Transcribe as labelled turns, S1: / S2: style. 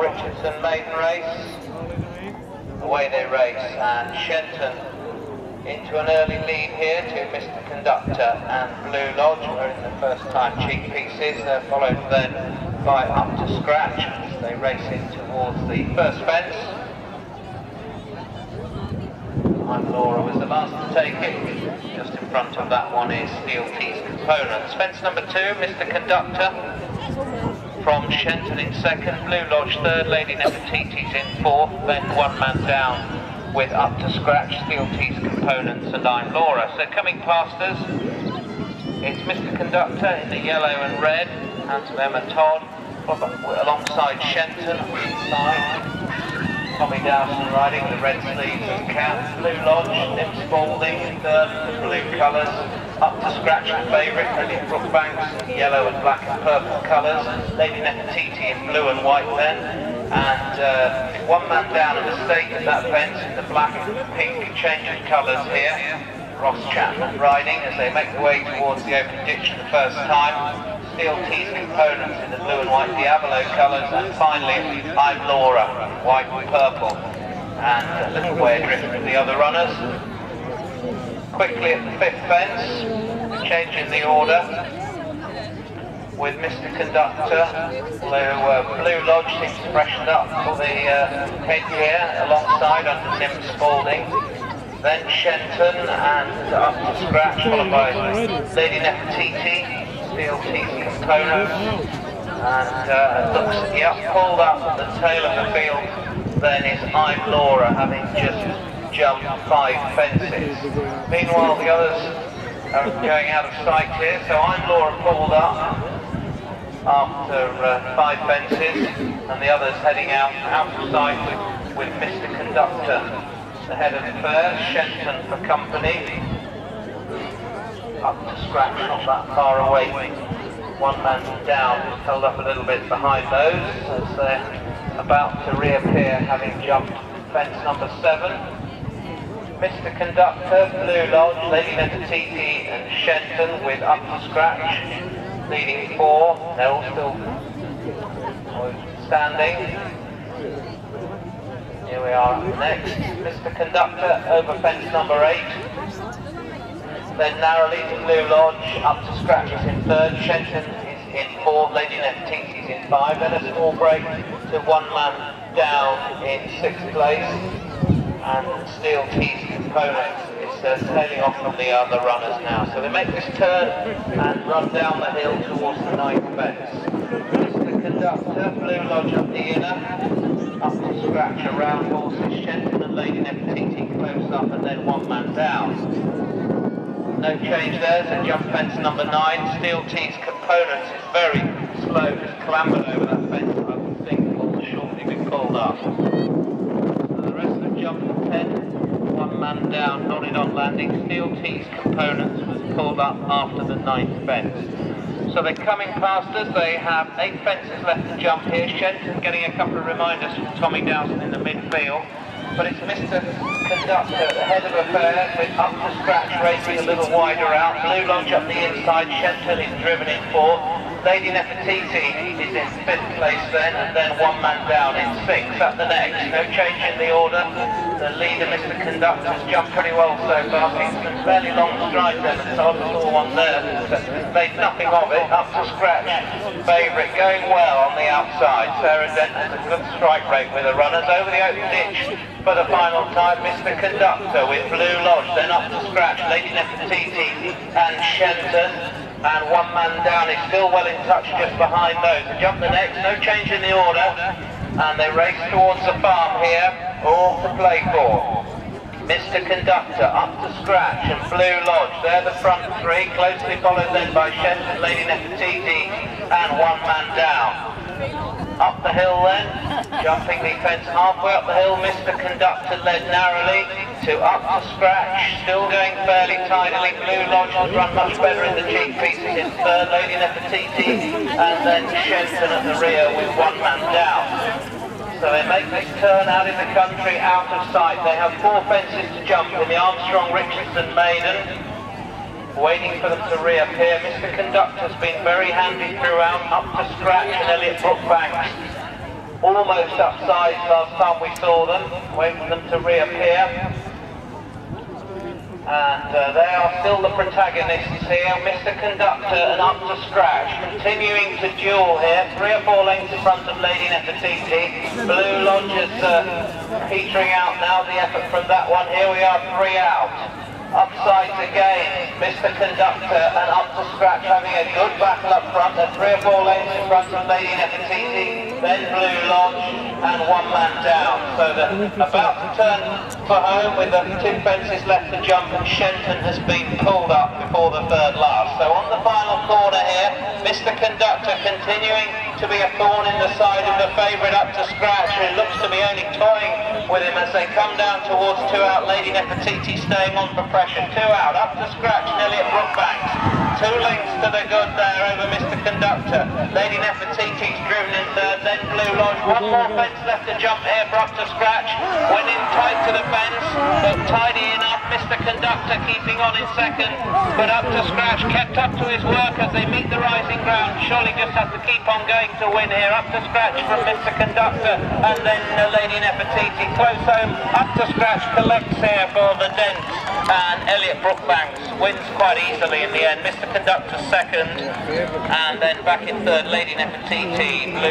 S1: Richardson Maiden race. Away they race, and Shenton into an early lead here to Mr. Conductor and Blue Lodge. We're in the first time cheek pieces, followed then by Up to Scratch as they race in towards the first fence. I'm Laura was the last to take it. Just in front of that one is Steel T's Components. Fence number 2, Mr. Conductor from Shenton in second, Blue Lodge third, Lady Nefertiti's in fourth, then one man down with Up to Scratch, Steel T's Components and I'm Laura. So coming past us, it's Mr. Conductor in the yellow and red, and to them a TODD, alongside Shenton on the inside. Tommy Dowson riding with the red sleeves and cap. Blue Lodge, Nim Spalding in third, the blue colours. Up to Scratch, the favourite, Brilliant BROOKBANK, yellow and black and purple colours. Lady Nefertiti in blue and white then. And one man down a mistake at that fence in the black and pink change of colours here. Ross Chapman riding as they make their way towards the open ditch for the first time. Steel T's Components in the blue and white Diavolo colours, and finally I'm Laura in white and purple, and a little way adrift from the other runners. Quickly at the fifth fence, changing the order with Mr. Conductor, Blue Lodge seems freshened up for the head here alongside under Nim Spalding. Then Shenton and Up to Scratch, followed by Lady Nefertiti, Steel T's Components, and looks, yep, pulled up at the tail of the field, then is I'm Laura, having just jumped 5 fences. Meanwhile the others are going out of sight here, so I'm Laura pulled up after 5 fences, and the others heading out of sight with Mr. Conductor. The head of the fair, Shenton for company. Up to Scratch, not that far away. One man down, just held up a little bit behind those as they're about to reappear, having jumped fence number 7. Mr. Conductor, Blue Lodge, Lady Nefertiti and Shenton with Up to Scratch, leading 4. They're all still standing. Here we are next, Mr. Conductor over fence number 8. Then narrowly to Blue Lodge, Up to Scratch is in 3rd, Shenton is in 4th, Lady Nefertiti is in 5. Then a small break to one man down in 6th place. And Steel T's Components is tailing off from the other runners now. So they make this turn and run down the hill towards the 9th fence. Mr. Conductor, Blue Lodge up the inner. Up to Scratch around horses, Shenton and Lady Nefertiti close up, and then one man down. No change there, so jump fence number 9. Steel T's Components is very slow, just clambered over that fence, I would think will shortly be pulled up. So the rest of jump 10, one man down, nodded on landing. Steel T's Components was pulled up after the 9th fence. So they're coming past us, they have 8 fences left to jump here. Shenton getting a couple of reminders from Tommy Dowson in the midfield. But it's Mr. Conductor at the head of affairs with Up to Scratch racing a little wider out. Blue Lodge up the inside, Shenton is driven in 4th. Lady Nefertiti is in 5th place and then one man down in 6th. At the next, no change in the order. The leader, Mr. Conductor, has jumped pretty well so far. Kingsman's fairly long stride there, and so I saw one there that made nothing of it. Up to Scratch, favourite, going well on the outside. Sarah Dent has a good strike rate with the runners. Over the open ditch for the final time, Mr. Conductor with Blue Lodge, then Up to Scratch, Lady Nefertiti and Shenton. And one man down is still well in touch just behind those. They jump the next, no change in the order. And they race towards the farm here, all to play for. Mr. Conductor, Up to Scratch and Blue Lodge. They're the front 3, closely followed then by Shenton, Lady Nefertiti and one man down. Up the hill then, jumping the fence halfway up the hill, Mr. Conductor led narrowly to Up to Scratch, still going fairly tidily. Blue Lodge has run much better in the cheek pieces in 3rd, Lady Nefertiti, and then Shenton at the rear with one man down. So they make this turn out in the country, out of sight. They have 4 fences to jump in the Armstrong-Richardson Maiden. Waiting for them to reappear. Mr. Conductor's been very handy throughout. Up to Scratch and Elliot BROOKBANK almost upside last time we saw them, wait for them to reappear. And they are still the protagonists here. Mr. Conductor and Up to Scratch continuing to duel here. 3 or 4 lengths in front of Lady Nefertiti. Blue Lodge is petering out now, the effort from that one. Here we are, 3 out. Upsides again, Mr. Conductor and Up to Scratch having a good battle up front. They're 3 or 4 lengths in front of Lady Nefertiti, then Blue Lodge, and 1 man down. So they're about to turn for home with the 2 fences left to jump, and Shenton has been pulled up before the 3rd last. So on the final corner here, Mr. Conductor continuing to be a thorn in the side of the favourite Up to Scratch, who looks to be only toying with him as they come down towards 2 out. Lady Nefertiti staying on for pressure. 2 out, Up to Scratch, nearly at BROOKBANK. 2 lengths to the good there over Mr. Conductor. Lady Nefertiti's driven in 3rd, then Blue Lodge. 1 more fence left to jump here for Up to Scratch. Went in tight to the fence, but tidy enough. Mr. Conductor keeping on in 2nd, but Up to Scratch kept up to his work as they meet the rising ground. Surely just has to keep on going to win here. Up to Scratch from Mr. Conductor, and then Lady Nefertiti close home. Up to Scratch collects here for the dent, and Elliot Brookbanks wins quite easily in the end. Mr. Conductor 2nd, and then back in 3rd, Lady Nefertiti. Blue